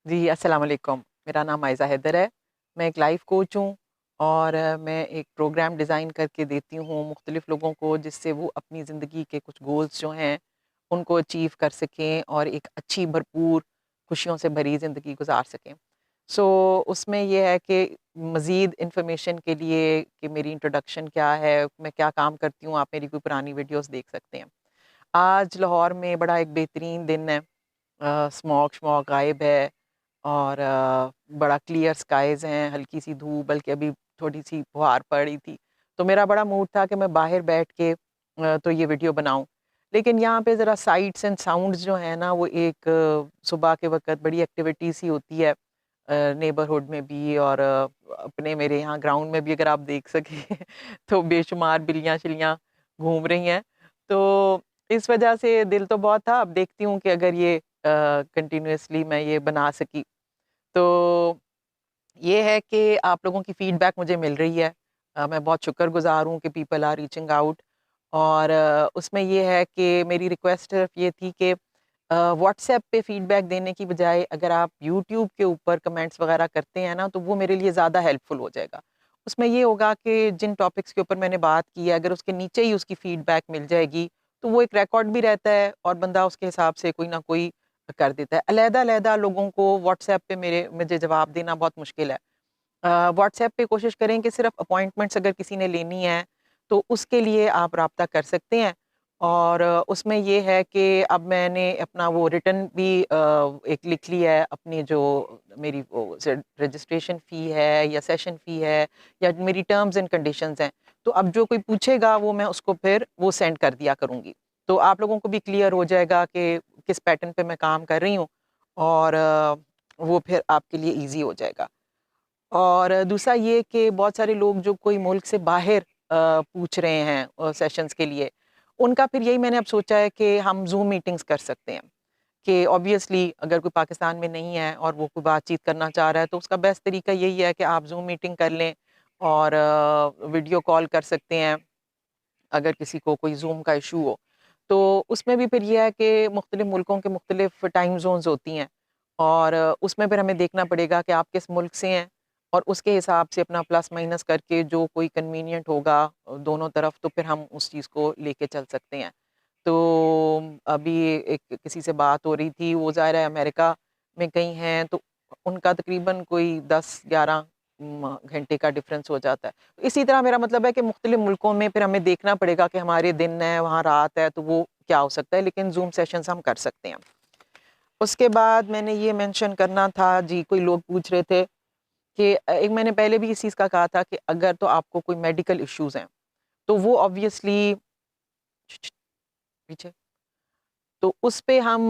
जी, अस्सलाम वालेकुम। मेरा नाम आयज़ा हैदर है। मैं एक लाइफ़ कोच हूँ और मैं एक प्रोग्राम डिज़ाइन करके देती हूँ मुख्तलिफ़ लोगों को, जिससे वो अपनी ज़िंदगी के कुछ गोल्स जो हैं, उनको अचीव कर सकें और एक अच्छी भरपूर खुशियों से भरी ज़िंदगी गुज़ार सकें। सो उसमें ये है कि मज़ीद इन्फॉर्मेशन के लिए कि मेरी इंट्रोडक्शन क्या है, मैं क्या काम करती हूँ, आप मेरी कोई पुरानी वीडियोज़ देख सकते हैं। आज लाहौर में बड़ा एक बेहतरीन दिन है। स्मॉग-शमॉग गायब है और बड़ा क्लियर स्काइज़ हैं, हल्की-सी धूप, बल्कि अभी थोड़ी-सी फुहार पड़ी थी। तो मेरा बड़ा मूड था कि मैं बाहर बैठ के तो ये वीडियो बनाऊँ। लेकिन यहाँ पे ज़रा साइट्स एंड साउंड्स जो हैं ना, वो एक सुबह के वक़्त बड़ी एक्टिविटी सी होती है नेबरहुड में भी और अपने मेरे यहाँ ग्राउंड में भी अगर आप देख सकें तो बेशुमार बिल्लियाँ-शिल्लियाँ घूम रही हैं। तो इस वजह से दिल तो बहुत था, अब देखती हूँ कि अगर ये कंटिन्यूअसली मैं ये बना सकी। तो ये है कि आप लोगों की फीडबैक मुझे मिल रही है। मैं बहुत शुक्रगुज़ार हूँ कि पीपल आर रीचिंग आउट और उसमें ये है कि मेरी रिक्वेस्ट सिर्फ़ ये थी कि व्हाट्सएप पे फीडबैक देने की बजाय अगर आप यूट्यूब के ऊपर कमेंट्स वग़ैरह करते हैं ना, तो वो मेरे लिए ज़्यादा हेल्पफुल हो जाएगा। उसमें ये होगा कि जिन टॉपिक्स के ऊपर मैंने बात की है, अगर उसके नीचे ही उसकी फीडबैक मिल जाएगी, तो वो एक रिकॉर्ड भी रहता है और बंदा उसके हिसाब से कोई ना कोई कर देता है। अलग-अलग लोगों को व्हाट्सएप पे मुझे जवाब देना बहुत मुश्किल है। व्हाट्सएप पे कोशिश करें कि सिर्फ़ अपॉइंटमेंट्स अगर किसी ने लेनी है, तो उसके लिए आप राब्ता कर सकते हैं। और उसमें ये है कि अब मैंने अपना वो रिटन भी एक लिख लिया है, अपनी जो मेरी वो रजिस्ट्रेशन फ़ी है या सेशन फ़ी है या मेरी टर्म्स एंड कंडीशंस हैं। तो अब जो कोई पूछेगा वो मैं उसको फिर वो सेंड कर दिया करूँगी। तो आप लोगों को भी क्लियर हो जाएगा कि किस पैटर्न पे मैं काम कर रही हूँ और वो फिर आपके लिए ईज़ी हो जाएगा। और दूसरा ये कि बहुत सारे लोग जो कोई मुल्क से बाहर पूछ रहे हैं सेशंस के लिए, उनका फिर यही मैंने अब सोचा है कि हम ज़ूम मीटिंग्स कर सकते हैं। कि ऑब्वियसली अगर कोई पाकिस्तान में नहीं है और वो कोई बातचीत करना चाह रहा है, तो उसका बेस्ट तरीका यही है कि आप ज़ूम मीटिंग कर लें और वीडियो कॉल कर सकते हैं, अगर किसी को कोई ज़ूम का इश्यू हो। तो उसमें भी फिर ये है कि मुख्तलिफ़ मुल्कों के मुख्तलिफ़ टाइम ज़ोन्स होती हैं और उसमें फिर हमें देखना पड़ेगा कि आप किस मुल्क से हैं और उसके हिसाब से अपना प्लस माइनस करके जो कोई कन्वीनिएंट होगा दोनों तरफ, तो फिर हम उस चीज़ को लेके चल सकते हैं। तो अभी एक किसी से बात हो रही थी, वो ज़ाहिर है अमेरिका में कहीं हैं, तो उनका तकरीबन कोई 10-11 घंटे का डिफ़रेंस हो जाता है। इसी तरह मेरा मतलब है कि मुख्तलिफ़ मुल्कों में फिर हमें देखना पड़ेगा कि हमारे दिन है, वहाँ रात है, तो वो क्या हो सकता है, लेकिन ज़ूम सेशंस हम कर सकते हैं। उसके बाद मैंने ये मेंशन करना था जी, कोई लोग पूछ रहे थे कि एक मैंने पहले भी इस चीज़ का कहा था कि अगर तो आपको कोई मेडिकल इश्यूज़ हैं, तो वो ऑब्वियसली पीछे तो उस पे हम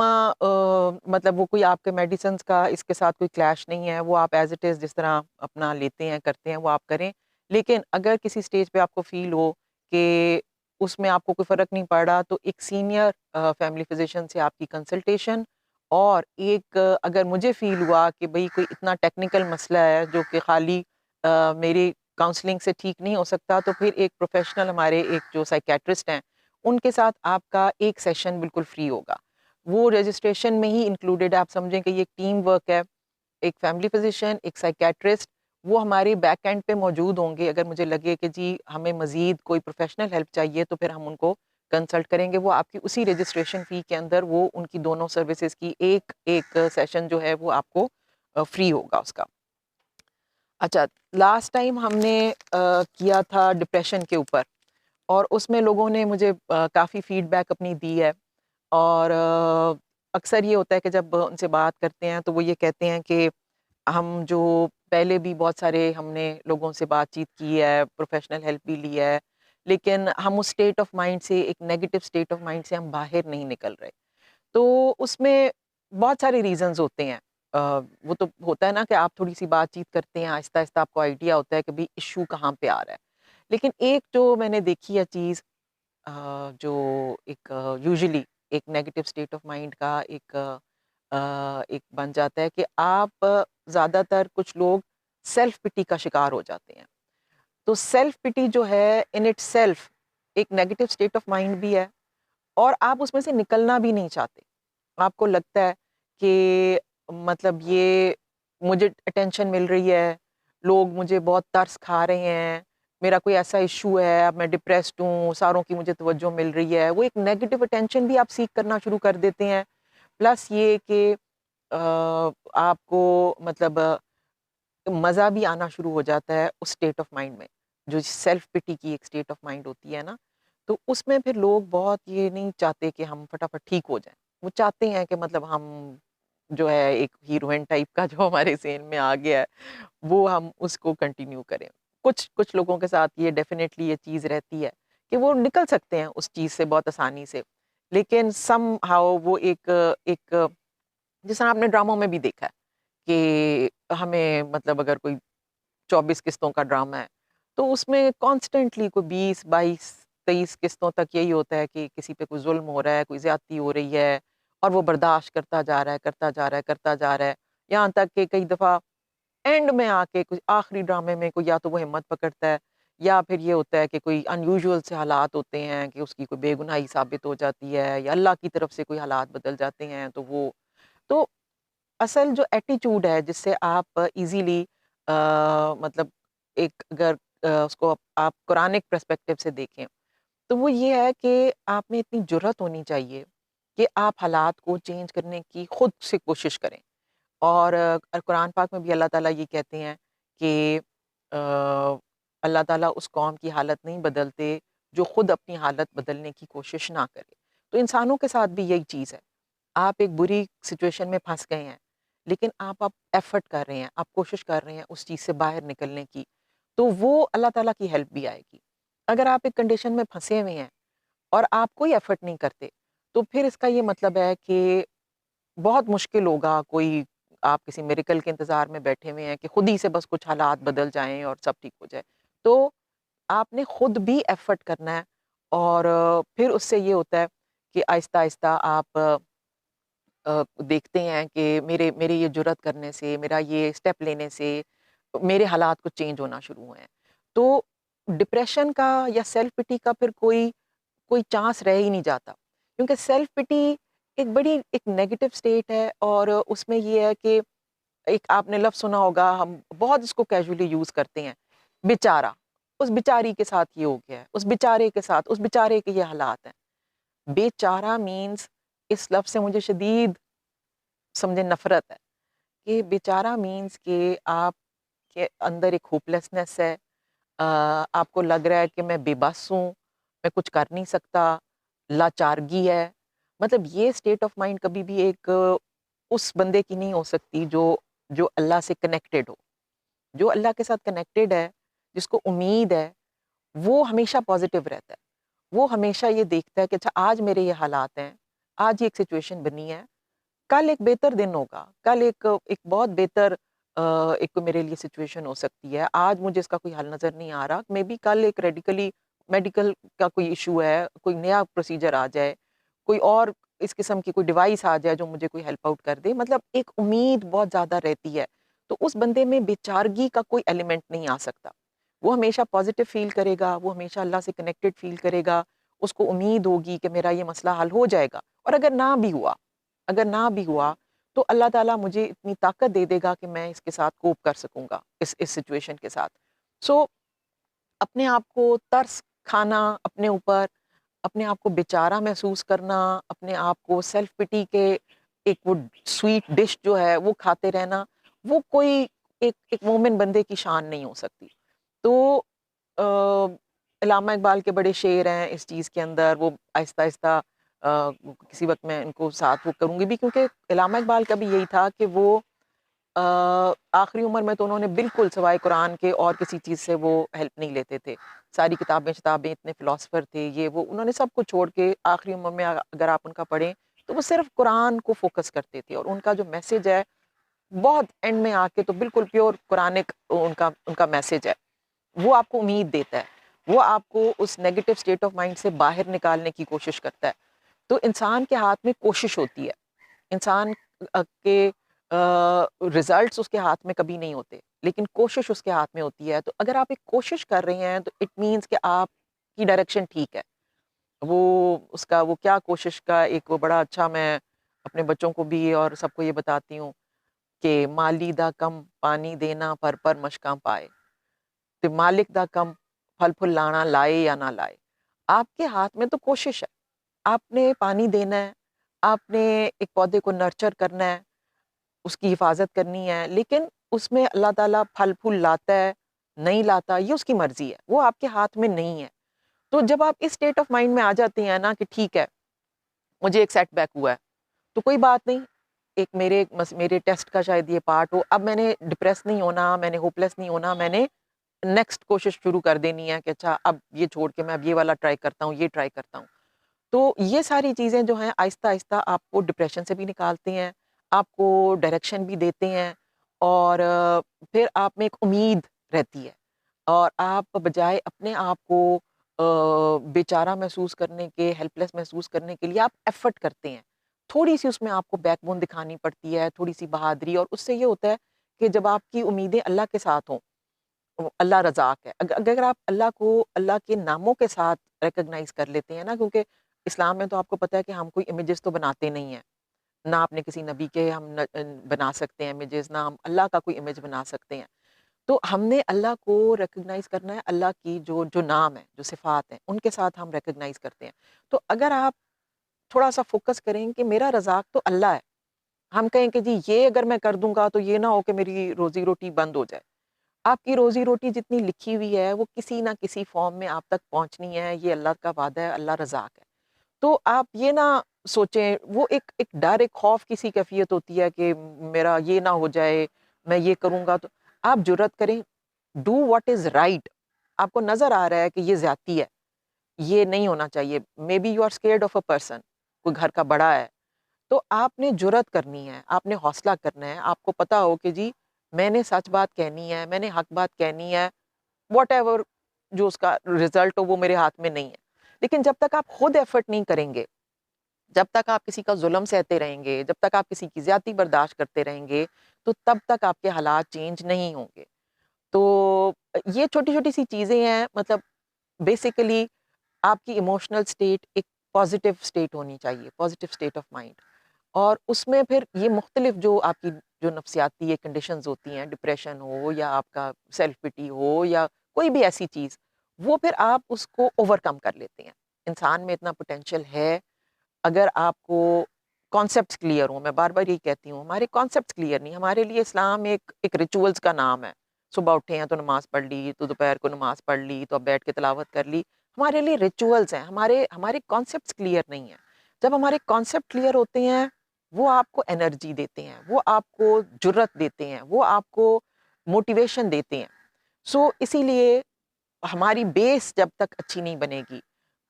मतलब वो कोई आपके मेडिसिन्स का इसके साथ कोई क्लैश नहीं है, वो आप एज़ इट इज़ जिस तरह अपना लेते हैं, करते हैं, वो आप करें। लेकिन अगर किसी स्टेज पे आपको फ़ील हो कि उसमें आपको कोई फ़र्क नहीं पड़ रहा, तो एक सीनियर फैमिली फ़िज़िशियन से आपकी कंसल्टेशन और एक अगर मुझे फ़ील हुआ कि भई कोई इतना टेक्निकल मसला है जो कि खाली मेरी काउंसलिंग से ठीक नहीं हो सकता, तो फिर एक प्रोफ़ेशनल हमारे एक जो साइकियाट्रिस्ट हैं, उनके साथ आपका एक सेशन बिल्कुल फ्री होगा। वो रजिस्ट्रेशन में ही इंक्लूडेड है, आप समझें कि ये एक टीम वर्क है, एक फैमिली फिजिशियन, एक साइकियाट्रिस्ट, वो हमारे बैक एंड पे मौजूद होंगे। अगर मुझे लगे कि जी हमें मज़ीद कोई प्रोफ़ेशनल हेल्प चाहिए तो फिर हम उनको कंसल्ट करेंगे। वो आपकी उसी रजिस्ट्रेशन फ़ी के अंदर वो उनकी दोनों सर्विसेज़ की एक-एक सेशन जो है वो आपको फ्री होगा उसका। अच्छा, लास्ट टाइम हमने किया था डिप्रेशन के ऊपर और उसमें लोगों ने मुझे काफ़ी फ़ीडबैक अपनी दी है और अक्सर ये होता है कि जब उनसे बात करते हैं तो वो ये कहते हैं कि हम जो पहले भी बहुत सारे हमने लोगों से बातचीत की है, प्रोफ़ेशनल हेल्प भी ली है, लेकिन हम उस स्टेट ऑफ माइंड से एक नेगेटिव स्टेट ऑफ माइंड से हम बाहर नहीं निकल रहे। तो उसमें बहुत सारे रीज़न्स होते हैं। अ, वो तो होता है ना कि आप थोड़ी-सी बातचीत करते हैं, आहिस्ता-आहिस्ता आपको आइडिया होता है कि भई इश्यू कहाँ पे आ रहा है। लेकिन एक जो मैंने देखी है चीज़ जो एक यूजुअली एक नेगेटिव स्टेट ऑफ माइंड का एक बन जाता है कि आप ज़्यादातर कुछ लोग सेल्फ पिटी का शिकार हो जाते हैं। तो सेल्फ पिटी जो है इन इटसेल्फ एक नेगेटिव स्टेट ऑफ माइंड भी है और आप उसमें से निकलना भी नहीं चाहते। आपको लगता है कि मतलब ये मुझे अटेंशन मिल रही है, लोग मुझे बहुत तरस खा रहे हैं, मेरा कोई ऐसा इश्यू है, अब मैं डिप्रेस्ड हूँ, सारों की मुझे तवज्जो मिल रही है। वो एक नेगेटिव अटेंशन भी आप सीक करना शुरू कर देते हैं। प्लस ये कि आपको मतलब मज़ा भी आना शुरू हो जाता है उस स्टेट ऑफ माइंड में, जो सेल्फ पिटी की एक स्टेट ऑफ माइंड होती है ना, तो उसमें फिर लोग बहुत ये नहीं चाहते कि हम फटाफट ठीक हो जाएँ। वो चाहते हैं कि मतलब हम जो है एक हीरोइन टाइप का जो हमारे ज़हन में आ गया है, वो हम उसको कंटिन्यू करें। कुछ कुछ लोगों के साथ ये डेफ़िनेटली ये चीज़ रहती है कि वो निकल सकते हैं उस चीज़ से बहुत आसानी से। लेकिन समहाउ वो एक एक जिस तरह आपने ड्रामों में भी देखा है कि हमें मतलब अगर कोई 24 किस्तों का ड्रामा है, तो उसमें कॉन्स्टेंटली कोई 20, 22, 23 किस्तों तक यही होता है कि किसी पे कोई ज़ुल्म हो रहा है, कोई ज़्यादती हो रही है और वो बर्दाश्त करता जा रहा है, करता जा रहा है, करता जा रहा है। यहाँ तक कि कई दफ़ा एंड में आके कुछ आखिरी ड्रामे में कोई या तो वो हिम्मत पकड़ता है या फिर ये होता है कि कोई अनयूजुअल से हालात होते हैं कि उसकी कोई बेगुनाही साबित हो जाती है या अल्लाह की तरफ से कोई हालात बदल जाते हैं, तो वो तो असल जो एटीट्यूड है जिससे आप इजीली मतलब एक अगर उसको आप कुरानिक पर्सपेक्टिव से देखें तो वो ये है कि आप में इतनी जुर्रत होनी चाहिए कि आप हालात को चेंज करने की खुद से कोशिश करें और कुरान पाक में भी अल्लाह ताला ये कहते हैं कि अल्लाह ताला उस कौम की हालत नहीं बदलते जो खुद अपनी हालत बदलने की कोशिश ना करे। तो इंसानों के साथ भी यही चीज़ है। आप एक बुरी सिचुएशन में फँस गए हैं, लेकिन आप एफ़र्ट कर रहे हैं, आप कोशिश कर रहे हैं उस चीज़ से बाहर निकलने की, तो वो अल्लाह ताला की हेल्प भी आएगी। अगर आप एक कंडीशन में फँसे हुए हैं और आप कोई एफ़र्ट नहीं करते, तो फिर इसका ये मतलब है कि बहुत मुश्किल होगा कोई आप किसी मिरेकल के इंतज़ार में बैठे हुए हैं कि खुद ही से बस कुछ हालात बदल जाएँ और सब ठीक हो जाए। तो आपने खुद भी एफ़र्ट करना है और फिर उससे ये होता है कि आहिस्ता-आहिस्ता आप देखते हैं कि मेरे मेरे ये जुर्रत करने से, मेरा ये स्टेप लेने से मेरे हालात कुछ चेंज होना शुरू हुए हैं। तो डिप्रेशन का या सेल्फ पिटी का फिर कोई कोई चांस रह ही नहीं जाता। क्योंकि सेल्फ पिटी एक बड़ी एक नेगेटिव स्टेट है और उसमें ये है कि एक आपने लफ्ज़ सुना होगा, हम बहुत इसको कैजुअली यूज़ करते हैं, बेचारा, उस बेचारी के साथ ये हो गया है, उस बेचारे के साथ, उस बेचारे के ये हालात हैं। बेचारा मीन्स इस लफ्ज़ से मुझे शदीद समझे नफ़रत है, कि बेचारा मीन्स कि आपके अंदर एक होपलेसनेस है। आपको लग रहा है कि मैं बेबस हूँ, मैं कुछ कर नहीं सकता, लाचारगी है। मतलब ये स्टेट ऑफ माइंड कभी भी एक उस बंदे की नहीं हो सकती जो जो अल्लाह से कनेक्टेड हो। जो अल्लाह के साथ कनेक्टेड है, जिसको उम्मीद है, वो हमेशा पॉज़िटिव रहता है। वो हमेशा ये देखता है कि अच्छा आज मेरे ये हालात हैं, आज ये एक सिचुएशन बनी है, कल एक बेहतर दिन होगा, कल एक एक बहुत बेहतर एक मेरे लिए सिचुएशन हो सकती है। आज मुझे इसका कोई हल नज़र नहीं आ रहा, मेबी कल एक रेडिकली मेडिकल का कोई इश्यू है, कोई नया प्रोसीजर आ जाए, कोई और इस किस्म की कोई डिवाइस आ जाए जो मुझे कोई हेल्प आउट कर दे, मतलब एक उम्मीद बहुत ज़्यादा रहती है। तो उस बंदे में बेचारगी का कोई एलिमेंट नहीं आ सकता। वो हमेशा पॉज़िटिव फ़ील करेगा, वो हमेशा अल्लाह से कनेक्टेड फ़ील करेगा, उसको उम्मीद होगी कि मेरा ये मसला हल हो जाएगा और अगर ना भी हुआ, तो अल्लाह ताला मुझे इतनी ताकत दे देगा कि मैं इसके साथ कोप कर सकूँगा, इस सिचुएशन के साथ। सो अपने आप को तरस खाना अपने ऊपर, अपने आप को बेचारा महसूस करना, अपने आप को सेल्फ पिटी के एक वो स्वीट डिश जो है वो खाते रहना, वो कोई एक एक मोमिन बंदे की शान नहीं हो सकती। तो अल्लामा इकबाल के बड़े शेर हैं इस चीज़ के अंदर, वो आहिस्ता-आहिस्ता किसी वक़्त मैं इनको साथ वो करूँगी भी क्योंकि अल्लामा इकबाल का भी यही था कि वो अ, आखिरी उम्र में तो उन्होंने बिल्कुल सिवाय कुरान के और किसी चीज़ से वो हेल्प नहीं लेते थे। सारी किताबें-शताबें इतने फिलॉसफर थे, ये वो उन्होंने सब कुछ छोड़ के आखिरी उम्र में अगर आप उनका पढ़ें, तो वो सिर्फ़ कुरान को फ़ोकस करते थे और उनका जो मैसेज है, बहुत एंड में आके तो बिल्कुल प्योर कुरानिक उनका उनका मैसेज है। वो आपको उम्मीद देता है, वो आपको उस नेगेटिव स्टेट ऑफ माइंड से बाहर निकालने की कोशिश करता है। तो इंसान के हाथ में कोशिश होती है। इंसान के रिज़ल्ट्स उसके हाथ में कभी नहीं होते, लेकिन कोशिश उसके हाथ में होती है। तो अगर आप एक कोशिश कर रहे हैं, तो इट मीन्स कि आपकी डायरेक्शन ठीक है। वो उसका वो क्या कोशिश का एक वो बड़ा अच्छा मैं अपने बच्चों को भी और सबको ये बताती हूँ। कि माली दा कम पानी देना पर मशकां पाए, ते मालिक दा कम फल फुल लाना लाए या ना लाए। आपके हाथ में तो कोशिश है, आपने पानी देना है, आपने एक पौधे को नर्चर करना है, उसकी हिफाजत करनी है, लेकिन उसमें अल्लाह ताला फल फूल लाता है, नहीं लाता, ये उसकी मर्जी है, वो आपके हाथ में नहीं है। तो जब आप इस स्टेट ऑफ माइंड में आ जाते हैं ना कि ठीक है, मुझे एक सेटबैक हुआ है, तो कोई बात नहीं, एक मेरे टेस्ट का शायद ये पार्ट हो, अब मैंने डिप्रेस नहीं होना, मैंने होपलेस नहीं होना, मैंने नेक्स्ट कोशिश शुरू कर देनी है कि अच्छा अब ये छोड़ के मैं अब ये वाला ट्राई करता हूँ, ये ट्राई करता हूँ। तो ये सारी चीज़ें जो हैं आहिस्ता-आहिस्ता आपको डिप्रेशन से भी निकालती हैं, आपको डायरेक्शन भी देते हैं और फिर आप में एक उम्मीद रहती है और आप बजाय अपने आप को बेचारा महसूस करने के, हेल्पलेस महसूस करने के लिए आप एफ़र्ट करते हैं। थोड़ी-सी उसमें आपको बैकबोन दिखानी पड़ती है, थोड़ी-सी बहादुरी और उससे ये होता है कि जब आपकी उम्मीदें अल्लाह के साथ हों, अल्लाह रज़ाक है। अगर आप अल्लाह को अल्लाह के नामों के साथ रिकॉग्नाइज़ कर लेते हैं ना क्योंकि इस्लाम में तो आपको पता है कि हम कोई इमेजेस तो बनाते नहीं हैं। ना आपने किसी नबी के हम बना सकते हैं इमेजेस, ना हम अल्लाह का कोई इमेज बना सकते हैं। तो हमने अल्लाह को रिकॉग्नाइज़ करना है, अल्लाह की जो जो नाम है, जो सिफ़ात हैं, उनके साथ हम रिकॉग्नाइज़ करते हैं। तो अगर आप थोड़ा-सा फ़ोकस करें कि मेरा रज़ाक तो अल्लाह है। हम कहें कि जी ये अगर मैं कर दूँगा तो ये ना हो कि मेरी रोज़ी-रोटी बंद हो जाए। आपकी रोज़ी-रोटी जितनी लिखी हुई है, वो किसी ना किसी फ़ॉर्म में आप तक पहुँचनी है, ये अल्लाह का वादा है, अल्लाह रज़ाक है। तो आप ये ना सोचें, वो एक एक डर, एक खौफ़ की सी कैफ़ियत होती है कि मेरा ये ना हो जाए, मैं ये करूँगा तो आप जुर्रत करें, डू व्हाट इज़ राइट। आपको नज़र आ रहा है कि ये ज़्यादती है, ये नहीं होना चाहिए। Maybe you are scared of a person, कोई घर का बड़ा है, तो आपने जुर्रत करनी है, आपने हौसला करना है, आपको पता हो कि जी मैंने सच बात कहनी है, मैंने हक बात कहनी है, व्हाटएवर जो उसका रिज़ल्ट हो वो मेरे हाथ में नहीं है। लेकिन जब तक आप खुद एफ़र्ट नहीं करेंगे, जब तक आप किसी का ज़ुल्म सहते रहेंगे, जब तक आप किसी की ज़्यादती बर्दाश्त करते रहेंगे, तो तब तक आपके हालात चेंज नहीं होंगे। तो ये छोटी-छोटी सी चीज़ें हैं मतलब बेसिकली आपकी इमोशनल स्टेट एक पॉज़िटिव स्टेट होनी चाहिए, पॉज़िटिव स्टेट ऑफ माइंड। और उसमें फिर ये मुख्तलिफ जो आपकी जो नफ्सियाती ये कंडीशंस होती हैं, डिप्रेशन हो या आपका सेल्फ पिटी हो या कोई भी ऐसी चीज़, वो फिर आप उसको ओवरकम कर लेते हैं। इंसान में इतना पोटेंशियल है, अगर आपको कॉन्सेप्ट्स क्लियर हों, मैं बार-बार यही कहती हूँ, हमारे कॉन्सेप्ट्स क्लियर नहीं, हमारे लिए इस्लाम एक एक रिचुअल्स का नाम है। सुबह उठे हैं तो नमाज़ पढ़ ली, तो दोपहर को नमाज़ पढ़ ली, तो अब बैठ के तिलावत कर ली। हमारे लिए रिचुअल्स हैं, हमारे हमारे कॉन्सेप्ट्स क्लियर नहीं हैं। जब हमारे कॉन्सेप्ट क्लियर होते हैं, वो आपको एनर्जी देते हैं, वो आपको जुर्रत देते हैं, वो आपको मोटिवेशन देते हैं। सो इसीलिए हमारी बेस जब तक अच्छी नहीं बनेगी,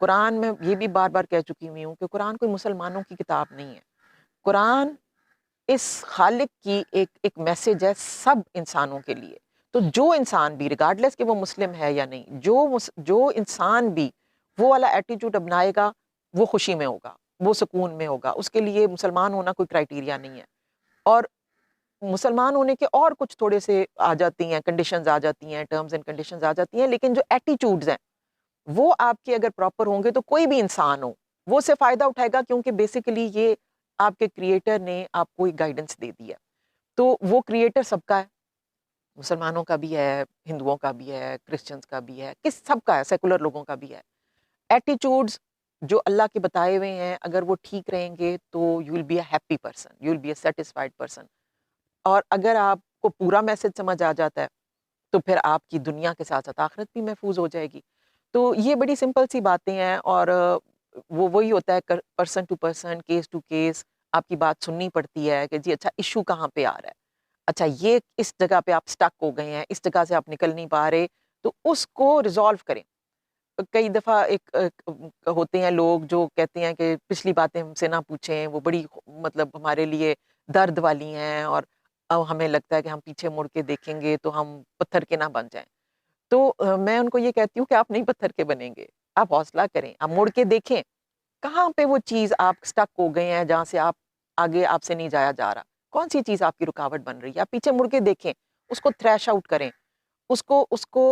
कुरान में ये भी बार-बार कह चुकी हुई हूँ कि कुरान कोई मुसलमानों की किताब नहीं है। कुरान इस खालिक की एक एक मैसेज है सब इंसानों के लिए। तो जो इंसान भी रिगार्डलेस कि वो मुस्लिम है या नहीं, जो इंसान भी वो वाला एटीट्यूड अपनाएगा, वो खुशी में होगा, वो सुकून में होगा। उसके लिए मुसलमान होना कोई क्राइटेरिया नहीं है। और मुसलमान होने के और कुछ थोड़े से आ जाती हैं, कंडीशंस आ जाती हैं, टर्म्स एंड कंडीशंस आ जाती हैं, लेकिन जो एटीट्यूड्स हैं वो आपके अगर प्रॉपर होंगे तो कोई भी इंसान हो, वो उससे फ़ायदा उठाएगा क्योंकि बेसिकली ये आपके क्रिएटर ने आपको एक गाइडेंस दे दी है। तो वो क्रिएटर सबका है, मुसलमानों का भी है, हिंदुओं का भी है, क्रिश्चियंस का भी है, किस सबका है, सेकुलर लोगों का भी है। एटीट्यूड्स जो अल्लाह के बताए हुए हैं, अगर वो ठीक रहेंगे तो you will be a happy person, you will be a satisfied person. और अगर आपको पूरा मैसेज समझ आ जाता है, तो फिर आपकी दुनिया के साथ-साथ आखिरत भी महफूज़ हो जाएगी। तो ये बड़ी सिंपल सी बातें हैं और वो वही होता है कर person to person, case to case आपकी बात सुननी पड़ती है कि जी अच्छा इश्यू कहाँ पे आ रहा है? अच्छा ये इस जगह पे आप स्टक हो गए हैं, इस जगह से आप निकल नहीं पा रहे, तो उसको रिज़ॉल्व करें। कई दफ़ा होते हैं लोग जो कहते हैं कि पिछली बातें हमसे ना पूछें, वो बड़ी मतलब हमारे लिए दर्द वाली हैं और अब हमें लगता है कि हम पीछे मुड़ के देखेंगे तो हम पत्थर के ना बन जाएँ। तो मैं उनको ये कहती हूँ कि आप नहीं पत्थर के बनेंगे, आप हौसला करें, आप मुड़ के देखें, कहाँ पे वो चीज़ आप स्टक हो गए हैं जहाँ से आप आगे आपसे नहीं जाया जा रहा? कौन-सी चीज़ आपकी रुकावट बन रही है? आप पीछे मुड़ के देखें, उसको थ्रैश आउट करें, उसको उसको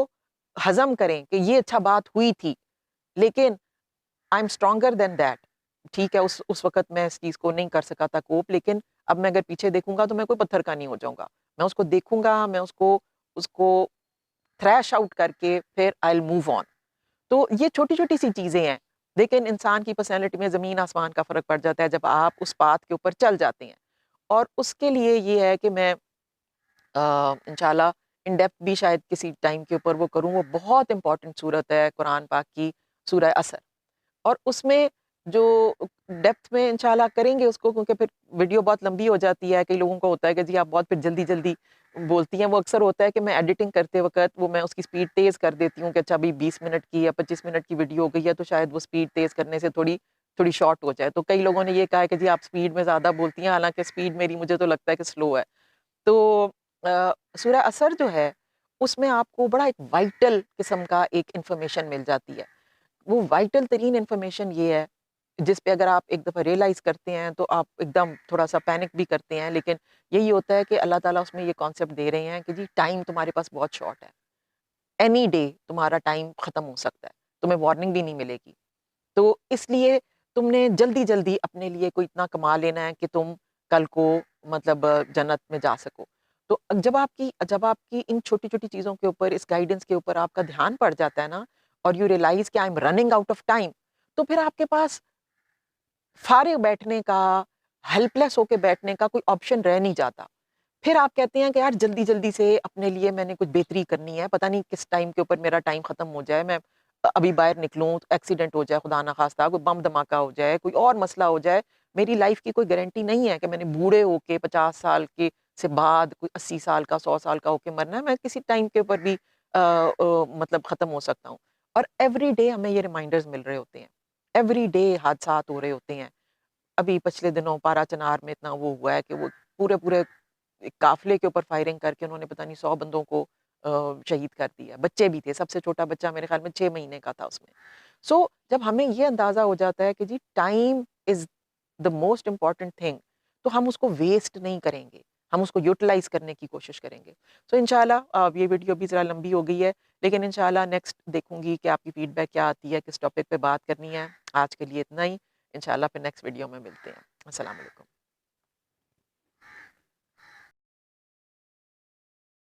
हज़म करें कि ये अच्छा बात हुई थी, लेकिन I am stronger than that. ठीक है, उस वक़्त मैं इस चीज़ को नहीं कर सका था कोप लेकिन अब मैं अगर पीछे देखूँगा तो मैं कोई पत्थर का नहीं हो जाऊँगा। मैं उसको देखूँगा, मैं उसको उसको थ्रैश आउट करके फिर आई विल मूव ऑन। तो ये छोटी-छोटी सी चीज़ें हैं, लेकिन इंसान की पर्सनैलिटी में ज़मीन-आसमान का फ़र्क पड़ जाता है जब आप उस पाथ के ऊपर चल जाते हैं। और उसके लिए ये है कि मैं इंशाल्लाह इन डेप्थ भी शायद किसी टाइम के ऊपर वो करूँ, वो बहुत इम्पोर्टेंट सूरत है कुरान पाक की, सूरह असर। और उसमें जो डेप्थ में इंशाल्लाह करेंगे उसको, क्योंकि फिर वीडियो बहुत लंबी हो जाती है। कई लोगों को होता है कि जी आप बहुत फिर जल्दी-जल्दी बोलती हैं। वो अक्सर होता है कि मैं एडिटिंग करते वक़्त वो मैं उसकी स्पीड तेज़ कर देती हूँ कि अच्छा अभी 20 मिनट की या 25 मिनट की वीडियो हो गई है, तो शायद वो स्पीड तेज़ करने से थोड़ी थोड़ी शॉर्ट हो जाए। तो कई लोगों ने ये कहा है कि जी आप स्पीड में ज़्यादा बोलती हैं, हालाँकि स्पीड मेरी मुझे तो लगता है कि स्लो है। तो सूरह असर जो है, उसमें आपको बड़ा एक वाइटल किस्म का एक इन्फॉर्मेशन मिल जाती है। वो वाइटल तरीन इन्फॉर्मेशन ये है, जिस पे अगर आप एक दफ़ा रियलाइज़ करते हैं, तो आप एकदम थोड़ा-सा पैनिक भी करते हैं, लेकिन यही होता है कि अल्लाह ताला उसमें ये कॉन्सेप्ट दे रहे हैं कि जी टाइम तुम्हारे पास बहुत शॉर्ट है। एनी डे तुम्हारा टाइम ख़त्म हो सकता है, तुम्हें वार्निंग भी नहीं मिलेगी। तो इसलिए तुमने जल्दी-जल्दी अपने लिए कोई इतना कमा लेना है कि तुम कल को मतलब जन्नत में जा सको। तो जब आपकी इन छोटी-छोटी चीज़ों के ऊपर, इस गाइडेंस के ऊपर आपका ध्यान पड़ जाता है ना, और यू रियलाइज़ कि I am running out of time, तो फिर आपके पास फारिग बैठने का, हेल्पलेस होके बैठने का कोई ऑप्शन रह नहीं जाता। फिर आप कहते हैं कि यार जल्दी-जल्दी से अपने लिए मैंने कुछ बेहतरी करनी है, पता नहीं किस टाइम के ऊपर मेरा टाइम ख़त्म हो जाए, मैं अभी बाहर निकलूँ, एक्सीडेंट हो जाए खुदा ना ख़ास्ता, कोई बम धमाका हो जाए, कोई और मसला हो जाए। मेरी लाइफ़ की कोई गारंटी नहीं है कि मैंने बूढ़े होके 50 साल के से बाद कोई 80 साल का, 100 साल का होके मरना है, मैं किसी टाइम के ऊपर भी मतलब ख़त्म हो सकता हूँ। और एवरी डे हमें ये रिमाइंडर्स मिल रहे होते हैं, एवरी डे हादसात हो रहे होते हैं। अभी पिछले दिनों पारा-चनार में इतना वो हुआ है कि वो पूरे-पूरे एक काफ़िले के ऊपर फायरिंग करके उन्होंने पता नहीं 100 बंदों को शहीद कर दिया। बच्चे भी थे, सबसे छोटा बच्चा मेरे ख़्याल में 6 महीने का था उसमें। सो जब हमें ये अंदाज़ा हो जाता है कि जी time is the most important thing, तो हम उसको वेस्ट नहीं करेंगे, हम उसको यूटिलाइज़ करने की कोशिश करेंगे। सो इंशाल्लाह ये वीडियो भी ज़रा लंबी हो गई है, लेकिन इंशाल्लाह नेक्स्ट देखूँगी कि आपकी फ़ीडबैक क्या आती है, किस टॉपिक पे बात करनी है। आज के लिए इतना ही, इंशाल्लाह फिर नेक्स्ट वीडियो में मिलते हैं। अस्सलाम वालेकुम।